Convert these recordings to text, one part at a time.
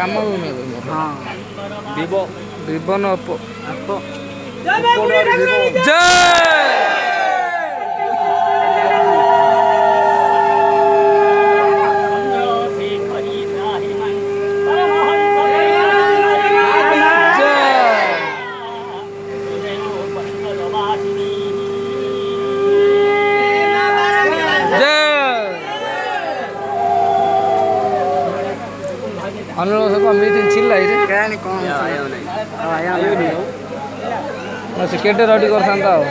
ଆମ हाँ vivo vivo no Oppo आपको जय अनुरोध को मीटिंग चिल्ला रे क्या नहीं कौन आया नहीं आया नहीं मैं से केटे रेडी कर थांता हो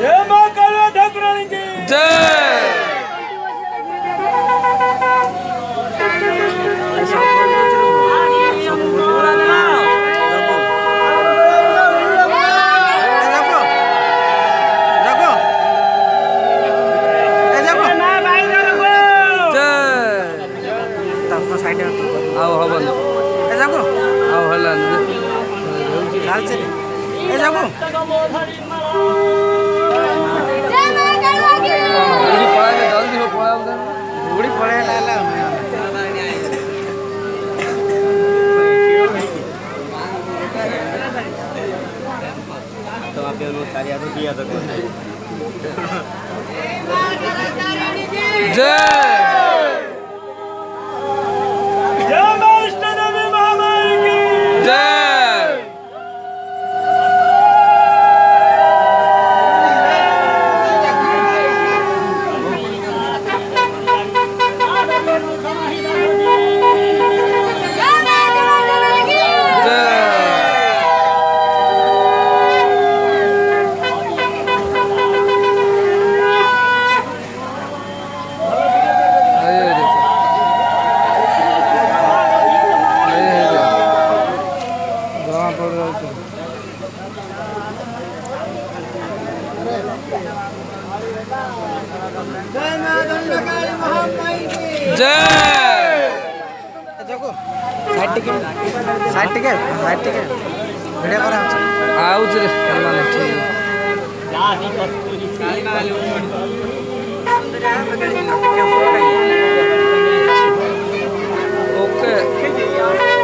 जय मां काली ठाकुरानी की जय आओ हबन ए जागो आओ हलन लाल से ए जागो जल्दी पळाले जल्दी हो पळाले गुड़ी पड़े लाला तो आप ये कार्य तो किया था जय जय जागो साइड टिके वीडियो करा आउज रे माने ठीक जाही कस्तूरी ओके